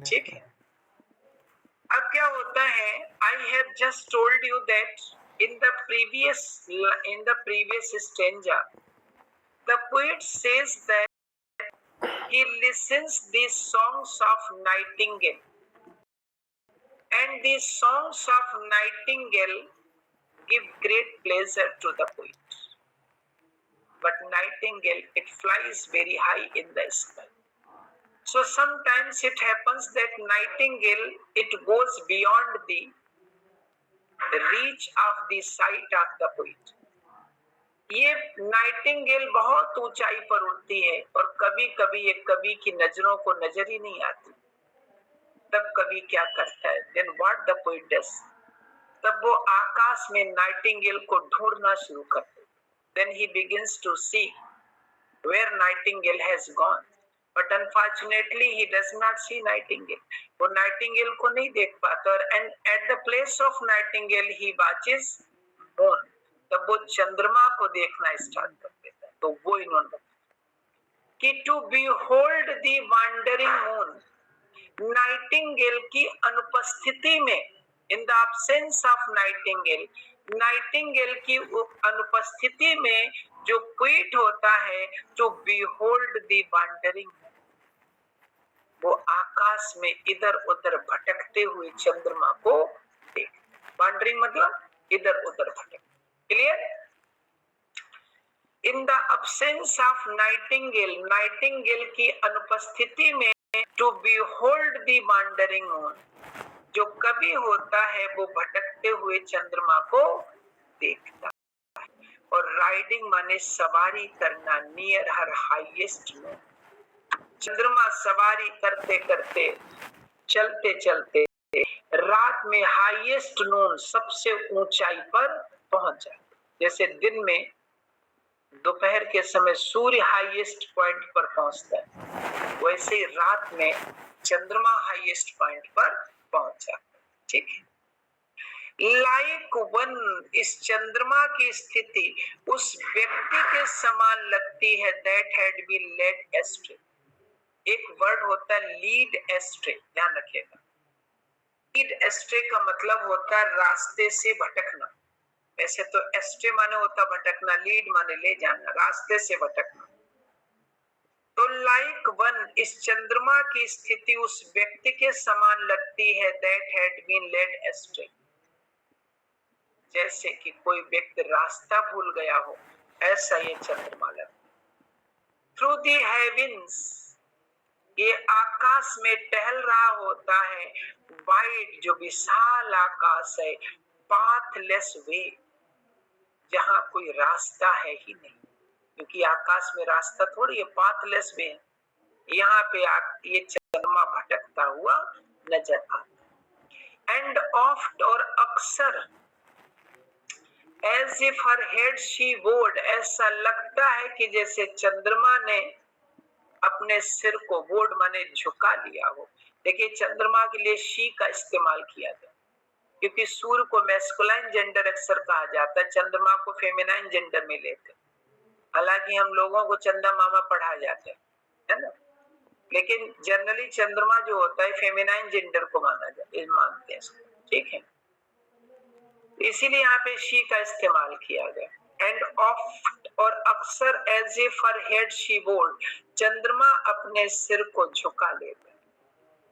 ठीक है। अब क्या होता है, I have just told you that in the previous stanza the poet says that he listens the songs of nightingale and the songs of nightingale give great pleasure to the poet, but nightingale, it flies very high in the sky. So sometimes it happens that nightingale, it goes beyond the reach of the sight of the poet. ये Nightingale बहुत ऊंचाई पर उड़ती है और कभी कभी ये कवि की नजरों को नजर ही नहीं आती। तब कवि क्या करता है? Then what the poet does? तब वो आकाश में नाइटिंगेल को ढूंढना शुरू करता है। Then he begins to see where nightingale has gone. But unfortunately he does not see nightingale. वो नाइटिंगेल को नहीं देख पाता और and at the place of nightingale he watches moon. तब वो चंद्रमा को देखना स्टार्ट कर देता है। तो वो इन्होंने कि to behold the wandering moon, Nightingale की अनुपस्थिति में, in the absence of nightingale, Nightingale की अनुपस्थिति में जो पोएट होता है, जो behold the wandering, वो आकाश में इधर उधर भटकते हुए चंद्रमा को देख। वॉन्डरिंग मतलब इधर उधर भटक। Clear? In the absence of nightingale, nightingale की अनुपस्थिति में to behold the wandering moon, जो कवि होता है वो भटकते हुए चंद्रमा को देखता है। और राइडिंग माने सवारी करना, नियर हर हाईएस्ट मून, चंद्रमा सवारी करते करते चलते चलते रात में हाईएस्ट नून, सबसे ऊंचाई पर पहुंच जाए। जैसे दिन में दोपहर के समय सूर्य हाईएस्ट पॉइंट पर पहुंचता है, वैसे ही रात में चंद्रमा हाईएस्ट पॉइंट पर पहुंच जाता है। ठीक है। लाइक वन, इस चंद्रमा की स्थिति उस व्यक्ति के समान लगती है that had been led astray. एक वर्ड होता है लीड एस्ट्रे, ध्यान रखिएगा। लीड एस्ट्रे का मतलब होता है रास्ते से भटकना। वैसे तो एस्ट्रे माने होता भटकना, लीड माने ले जाना, रास्ते से भटकना। तो लाइक वन, इस चंद्रमा की स्थिति उस व्यक्ति के समान लगती है that had been led astray, जैसे कि कोई व्यक्ति रास्ता भूल गया हो, ऐसा ये चंद्रमा लगता। थ्रू द हेवेंस, ये आकाश में टहल रहा होता है, वाइड, जो विशाल आकाश है, पाथलेस वे, जहां कोई रास्ता है ही नहीं, क्योंकि आकाश में रास्ता थोड़ी है, पाथलेस वे। यहाँ पे ये चंद्रमा भटकता हुआ नजर आता। एंड ऑफ्ट, और अक्सर, as if her head she bowed, ऐसा लगता है कि जैसे चंद्रमा ने अपने सिर को, वोड माने झुका लिया हो। देखिए चंद्रमा के लिए शी का इस्तेमाल किया गया, क्योंकि सूर्य को मैस्कुलाइन जेंडर अक्सर कहा जाता है, चंद्रमा को फेमिनाइन जेंडर में लेते। हालांकि हम लोगों को चंदा मामा पढ़ा जाते हैं, है ना, लेकिन जनरली चंद्रमा जो होता है फेमिनाइन जेंडर को माना जाता है, मानते हैं इसको। ठीक है, इसीलिए यहाँ पे शी का इस्तेमाल किया गया। एंड ऑफ्ट, और अक्सर, as if her head she bowed, चंद्रमा अपने सिर को झुका लेता है।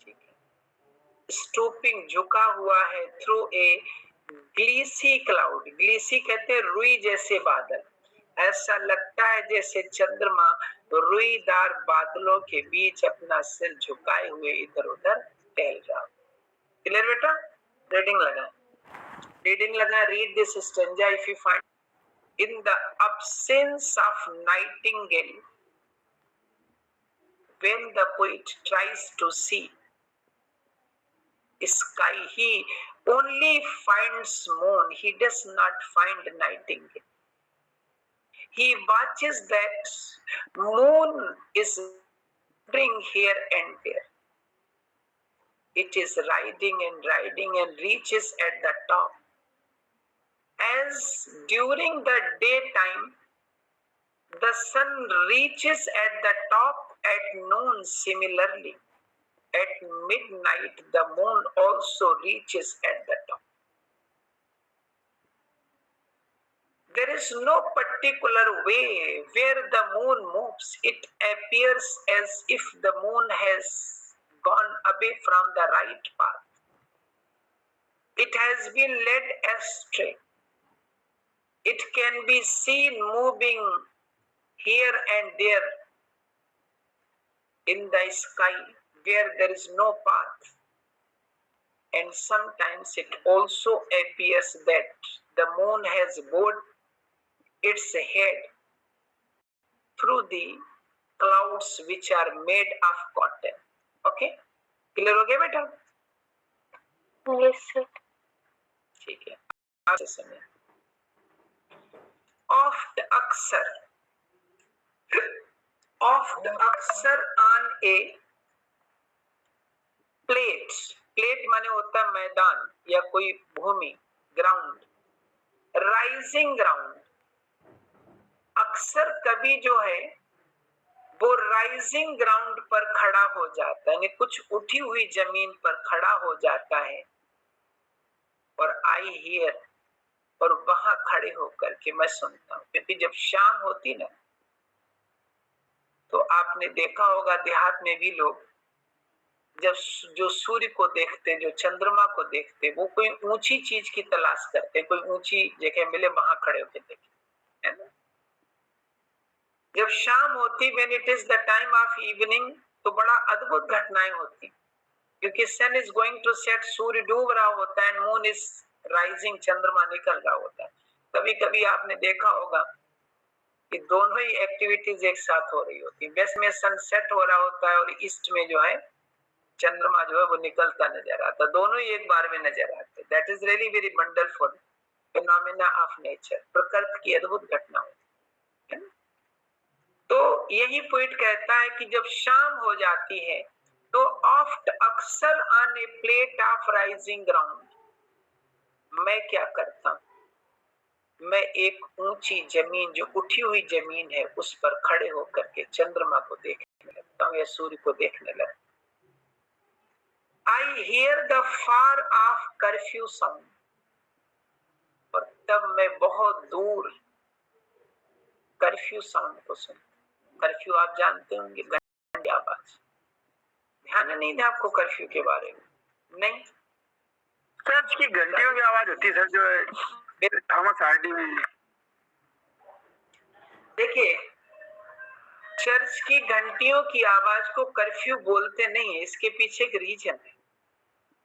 ठीक है, स्टूपिंग, झुका हुआ है, थ्रू ए ग्लीसी क्लाउड, ग्लीसी कहते हैं रुई जैसे बादल, ऐसा लगता है जैसे चंद्रमा रुईदार बादलों के बीच अपना सिर झुकाए हुए इधर उधर टहल रहा। क्लियर बेटा? रीडिंग लगा, रीडिंग लगा। Read this stanza if you find in the absence of nightingale, when the poet tries to see sky, he only finds moon, he does not find nightingale. He watches that moon is moving here and there, it is riding and riding and reaches at the top. As during the daytime the sun reaches at the top at noon, similarly at at midnight the moon also reaches at the top. There is no particular way where the moon moves. It appears as if the moon has gone away from the right path. It has been led astray. It can be seen moving here and there in the sky where there is no path. And sometimes it also appears that the moon has bowed its head through the clouds which are made of cotton. Okay? Clear हो गया बेटा? Yes, sir. ठीक है. आज समय oft अक्सर on a plate. Plate माने होता है मैदान या कोई भूमि, ग्राउंड. Rising ground. अक्सर कभी जो है वो राइजिंग ग्राउंड पर खड़ा हो जाता है, यानी कुछ उठी हुई जमीन पर खड़ा हो जाता है. और आई हियर, और वहां खड़े होकर के मैं सुनता हूं. क्योंकि जब शाम होती ना, तो आपने देखा होगा देहात में भी लोग जब जो सूर्य को देखते, जो चंद्रमा को देखते, वो कोई ऊंची चीज की तलाश करते, कोई ऊंची जगह मिले वहां खड़े होकर देखे, है ना. जब शाम होती, when it is the time of evening, तो बड़ा अद्भुत घटनाएं होती, क्योंकि sun is going to set, सूर्य डूब रहा होता है, moon is rising, चंद्रमा निकल रहा होता है. कभी कभी आपने देखा होगा कि दोनों ही एक्टिविटीज एक साथ हो रही होती है. वेस्ट में सनसेट हो रहा होता है और ईस्ट में जो है चंद्रमा जो है वो निकलता नजर आता है. दोनों ही एक बार में नजर आते. That is really very wonderful phenomena of nature. प्रकृति की अद्भुत घटना है. तो यही पोइट कहता है कि जब शाम हो जाती है तो ऑफ्ट अक्सर on A plate of rising ground, मैं क्या करता हूं, मैं एक ऊंची जमीन, जो उठी हुई जमीन है, उस पर खड़े होकर के चंद्रमा को देखने लगता हूं या सूर्य को देखने लगता हूं. I hear the far off curfew sound, और तब मैं बहुत दूर कर्फ्यू साउंड को सुनता. कर्फ्यू आप जानते होंगे, घंटे की आवाज. ध्यान नहीं था आपको कर्फ्यू के बारे में? नहीं. चर्च की घंटियों की आवाज होती है सर, जो थॉमस हार्डी में. देखिए, चर्च की घंटियों की आवाज को कर्फ्यू बोलते नहीं है. इसके पीछे एक रीजन है.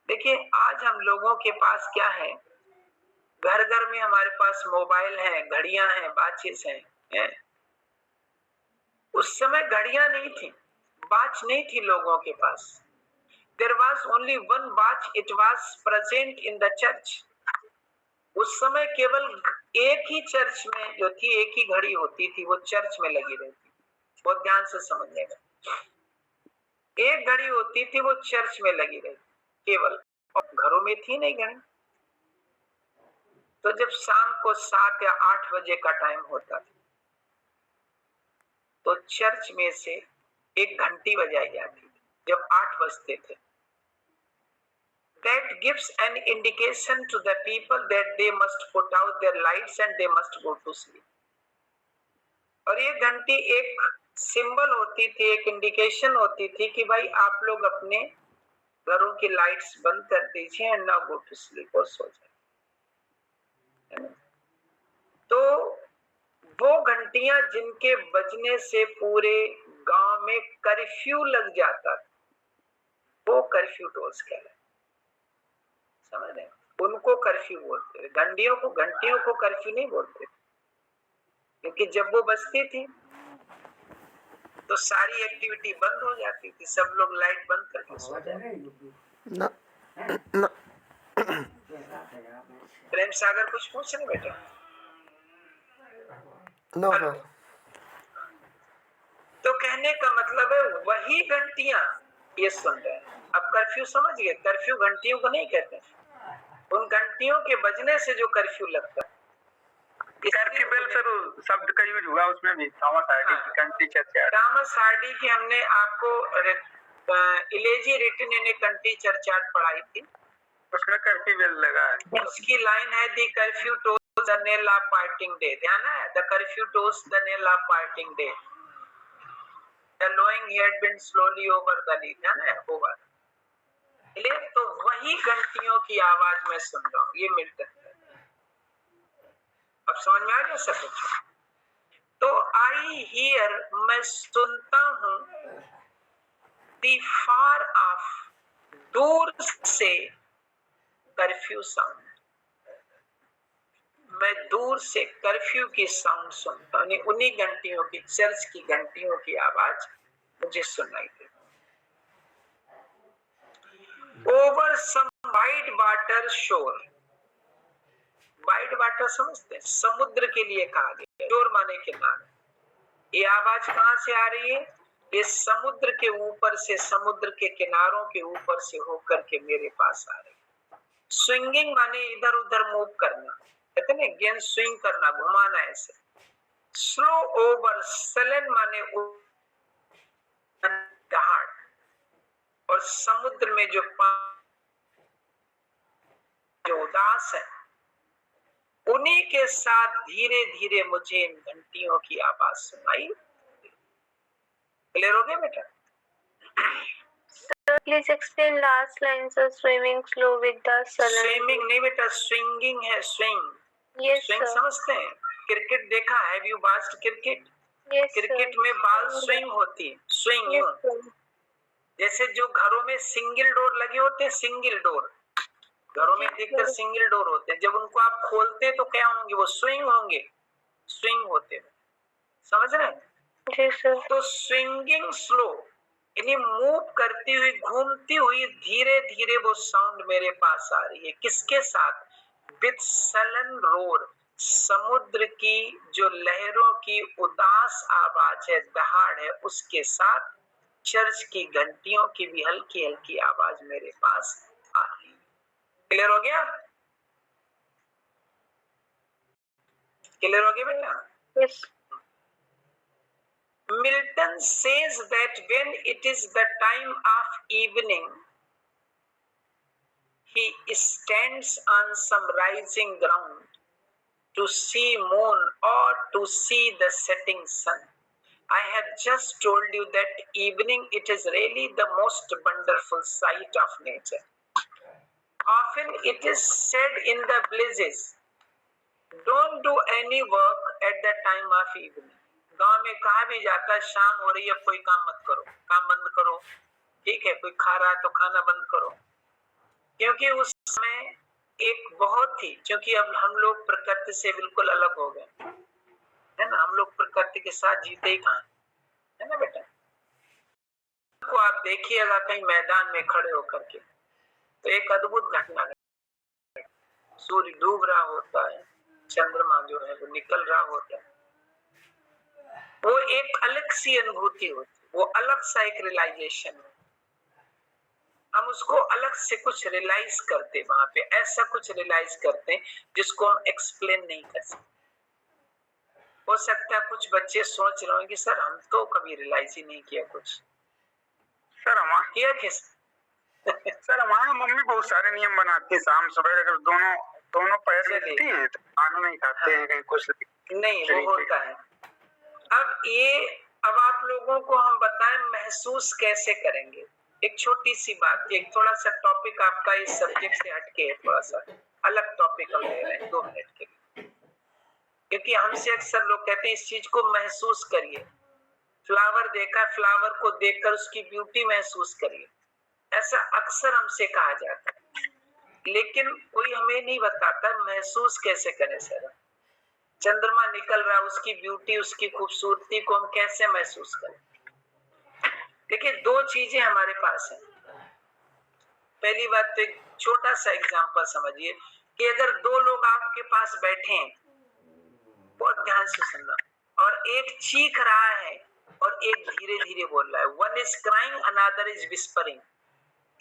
देखिए, आज हम लोगों के पास क्या है, घर घर में हमारे पास मोबाइल है, घड़ियां हैं, वॉचेस हैं. उस समय घड़ियां नहीं थी, वॉच नहीं थी लोगों के पास. There was only one watch. It was present in the church. उस समय केवल एक ही चर्च में जो थी, एक ही घड़ी होती थी, वो चर्च में लगी रहती. बहुत ध्यान से समझिएगा. एक घड़ी होती थी, वो चर्च में लगी रहती केवल, और घरों में थी नहीं घड़ी. तो जब शाम को 7 या 8 बजे का टाइम होता था, तो चर्च में से एक घंटी बजाई जाती थी जब 8 बजते थे. That gives an indication to the people that they must put out their lights and they must go to sleep. और ये घंटी एक सिंबल होती थी, एक इंडिकेशन होती थी कि भाई आप लोग अपने घरों की लाइट्स बंद कर दीजिए and now go to sleep, और सो जाए. तो वो घंटियां जिनके बजने से पूरे गांव में कर्फ्यू लग जाता था, वो कर्फ्यू टोल्स कहलाते. समझ रहे? उनको कर्फ्यू बोलते थे. घंटियों को कर्फ्यू नहीं बोलते, क्योंकि जब वो बजती थी तो सारी एक्टिविटी बंद हो जाती थी, सब लोग लाइट बंद करके सो जाते. प्रेम सागर कुछ पूछ रहे बेटा? No sir. तो कहने का मतलब है वही घंटियां ये सुन रहे हैं. अब कर्फ्यू समझ गए? कर्फ्यू घंटियों को नहीं कहते, उन घंटियों के बजने से जो कर्फ्यू लगता है. कर्फ्यू बेल सर शब्द का यूज हुआ उसमें भी. थॉमस हार्डी की घंटी चर्च है. थॉमस हार्डी की हमने आपको elegy written in a country churchyard पढ़ाई थी, उसमें कर्फ्यू बेल लगा है। उसकी लाइन है the curfew tolls the knell of parting day, ध्यान है, the curfew tolls the knell of parting day, the lowing had been slowly over the lea, ध्यान है ओवर। तो वही घंटियों की आवाज मैं सुन रहा हूँ, ये मिल्टन। अब समझ में आ गया सब कुछ। तो आई हियर, मैं सुनता हूँ, द फार ऑफ, दूर से कर्फ्यू साउंड, मैं दूर से कर्फ्यू की साउंड सुनता हूँ, उन्हीं घंटियों की, चर्च की घंटियों की आवाज मुझे सुनाई देती। ओवर सम वाइड वाटर शोर, वाइड वाटर समझते हैं, समुद्र के लिए कहा गया, शोर माने किनारे। ये आवाज कहाँ से आ रही है? ये समुद्र के ऊपर से, समुद्र के किनारों के ऊपर से होकर के मेरे पास आ रही है। स्विंगिंग माने इधर उधर मूव करना, कहते ना गेंद स्विंग करना, घुमाना ऐसे। स्लो ओवर, सलन माने दहाड़, और समुद्र में जो उदास है, उन्हीं के साथ धीरे धीरे मुझे इन घंटियों की आवाज सुनाई। क्लियर हो गया बेटा? Sir, please explain last lines of swimming slow with the sullen. Swimming नहीं बेटा, स्विंगिंग है, स्विंग। Yes, swing sir. समझते हैं? क्रिकेट देखा, have you watched cricket? Yes, cricket sir. में बॉल स्विंग होती है, स्विंग। Yes, sir. जैसे जो घरों में सिंगल डोर लगे होते हैं, सिंगल डोर घरों में अधिकतर सिंगल डोर होते हैं, जब उनको आप खोलते हैं तो क्या होंगे? वो स्विंग होंगे, स्विंग होते हैं, समझ रहे हैं? जी सर। तो स्विंगिंग स्लो, यानी मूव करती हुई, घूमती हुई, धीरे धीरे वो साउंड मेरे पास आ रही है। किसके साथ? विद सलन रोर, समुद्र की जो लहरों की उदास आवाज है, दहाड़ है, उसके साथ चर्च की घंटियों की भी हल्की हल्की आवाज मेरे पास आ रही है। क्लियर हो गया? क्लियर हो गया बेटा? Yes. Milton says that when it is the time of evening, he stands on some rising ground to see moon or to see the setting sun. I have just told you that evening it is really the most wonderful sight of nature. Often it is said in the villages, don't do any work at the time of evening. गांव में कहा भी जाता है, शाम हो रही है, कोई काम मत करो, काम बंद करो, ठीक है? कोई खा रहा है तो खाना बंद करो, क्योंकि उस समय एक बहुत ही, क्योंकि अब हम लोग प्रकृति से बिल्कुल अलग हो गए, है ना? हम लोग प्रकृति के साथ जीते ही कहाँ, है ना बेटा? को आप देखिएगा कहीं मैदान में खड़े होकर के, तो एक अद्भुत घटना है। सूर्य डूब रहा होता है, चंद्रमा जो है वो निकल रहा होता है, वो एक अलग सी अनुभूति होती है, वो अलग सा एक रियलाइजेशन है। हम उसको अलग से कुछ रियलाइज करते, वहां पे ऐसा कुछ रियलाइज करते जिसको हम एक्सप्लेन नहीं कर सकते। हो सकता है कुछ बच्चे सोच रहे हो कि सर हम तो कभी रियलाइज ही नहीं किया कुछ। सर हमारा किया किस सर हमारा मम्मी बहुत सारे नियम बनाती है, शाम सुबह अगर दोनों पैर मिलती हैं तो खाना नहीं खाते हैं, कहीं कुछ नहीं, वो होता है। अब आप लोगों को हम बताएं महसूस कैसे करेंगे। एक छोटी सी बात, एक थोड़ा सा टॉपिक आपका इस सब्जेक्ट से हटके है, थोड़ा सा अलग टॉपिक हम ले रहे हैं 2 मिनट के लिए, क्योंकि हमसे अक्सर लोग कहते हैं इस चीज को महसूस करिए। फ्लावर देखा, फ्लावर को देखकर उसकी ब्यूटी महसूस करिए, ऐसा अक्सर हमसे कहा जाता है, लेकिन कोई हमें नहीं बताता महसूस कैसे करें। सर चंद्रमा निकल रहा, उसकी ब्यूटी, उसकी खूबसूरती को हम कैसे महसूस करें? देखिए 2 चीजें हमारे पास हैं। पहली बात तो एक छोटा सा एग्जांपल समझिए कि अगर 2 लोग आपके पास बैठे हैं, बहुत ध्यान से सुनना, और एक चीख रहा है और एक धीरे धीरे बोल रहा है, one is crying another is whispering.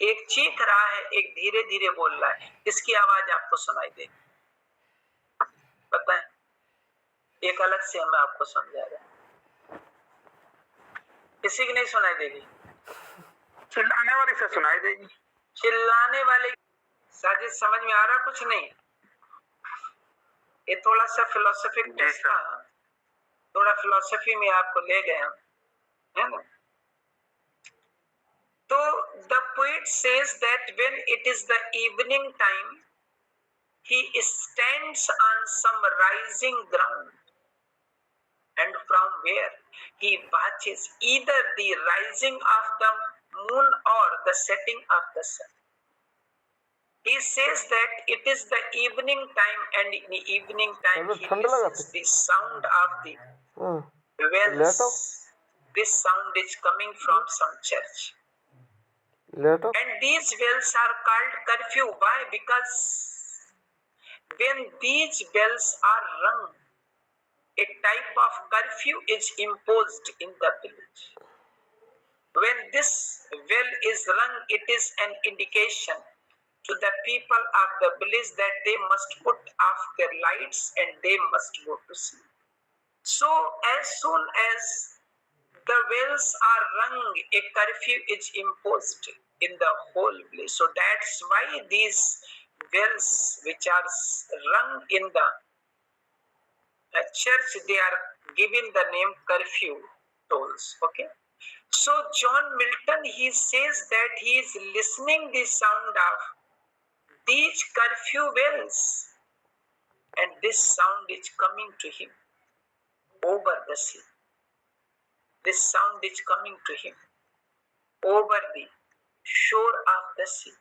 एक चीख रहा है, एक धीरे धीरे बोल रहा है, इसकी आवाज आपको सुनाई देगी, पता है? एक अलग से मैं आपको समझा रहा हूं, किसी की नहीं सुनाई देगी। चिल्लाने वाली से सुनाई देगी। चिल्लाने वाले। साजिद समझ में आ रहा कुछ नहीं? ये थोड़ा सा फिलोसफिक टेस्ट था, थोड़ा फिलोसफी में आपको ले गया, है ना? तो the poet says that when it is the evening time, he stands on some rising ground, and from where he watches either the rising of the moon or the setting of the sun. He says that it is the evening time, and in the evening time he listens the sound of the wells. This sound is coming from some church. And these bells are called curfew. Why? Because when these bells are rung, a type of curfew is imposed in the village. When this bell is rung, it is an indication to the people of the village that they must put off their lights and they must go to sleep. So as soon as the bells are rung, a curfew is imposed in the whole village. So that's why these bells which are rung in the church, they are given the name curfew tolls. Okay. So John Milton, he says that he is listening the sound of these curfew bells, and this sound is coming to him over the sea. This sound is coming to him over the shore of the sea.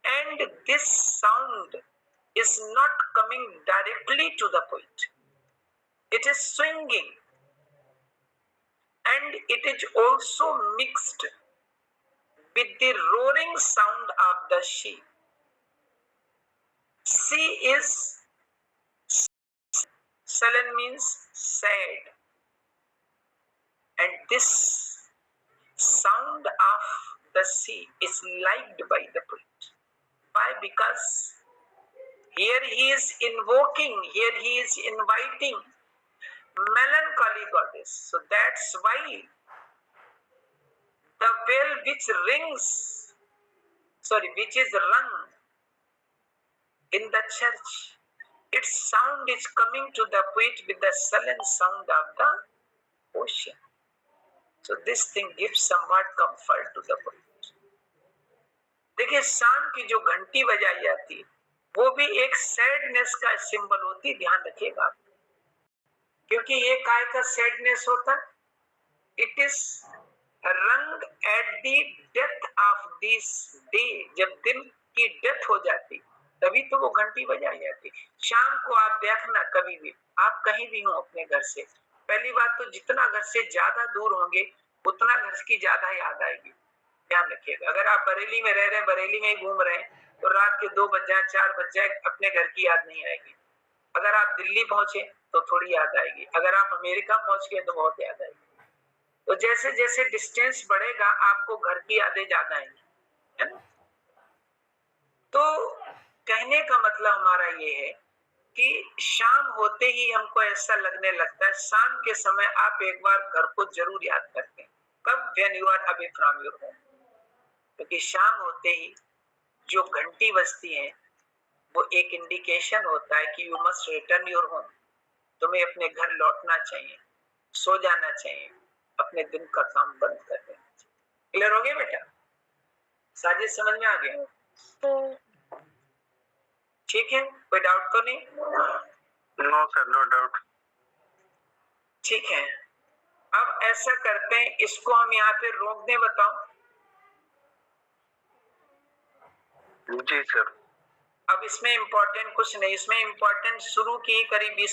And this sound is not coming directly to the poet. It is swinging, and it is also mixed with the roaring sound of the sea. Sea is, sullen means sad, and this sound of the sea is liked by the poet. Why? Because here he is invoking, here he is inviting melancholy goddess. So that's why the bell which is rung in the church, its sound is coming to the poet with the sullen sound of the ocean. So this thing gives somewhat comfort to the poet. देखिए, शाम की जो घंटी बजाई जाती है वो भी एक सैडनेस का सिंबल होती है, ध्यान रखिएगा, क्योंकि ये काय का सैडनेस होता, इट इज रंग at the death of this day, जब दिन की डेथ हो जाती तभी तो वो घंटी बजाई जाती। शाम को आप देखना, कभी भी आप कहीं भी हो अपने घर से, पहली बात तो जितना घर से ज्यादा दूर होंगे उतना घर की ज्यादा याद आएगी, ध्यान रखिएगा। अगर आप बरेली में रह रहे हैं, बरेली में ही घूम रहे हैं, तो रात के 2 बज जाए 4 बज जाए अपने घर की याद नहीं आएगी। अगर आप दिल्ली पहुंचे तो थोड़ी याद आएगी, अगर आप अमेरिका पहुंच गए तो बहुत याद आएगी। तो जैसे जैसे डिस्टेंस बढ़ेगा आपको घर की यादें ज्यादा आएंगी, है ना? तो कहने का मतलब हमारा ये है कि शाम होते ही हमको ऐसा लगने लगता है, शाम के समय आप एक बार घर को जरूर याद करते हैं। कब? When you are away from your home, क्योंकि शाम होते ही जो घंटी बजती है वो एक इंडिकेशन होता है कि you must return your home, तुम्हें अपने घर लौटना चाहिए, सो जाना चाहिए, अपने दिन का काम बंद कर देना चाहिए। क्लियर हो गया बेटा? साजिद समझ में आ गया? ठीक है, कोई डाउट तो नहीं? No sir, no doubt. ठीक है, अब ऐसा करते हैं, इसको हम यहाँ पे रोक दें, बताओ। जी सर। अब इसमें इंपॉर्टेंट कुछ नहीं, इसमें इंपॉर्टेंट शुरू की करीब 20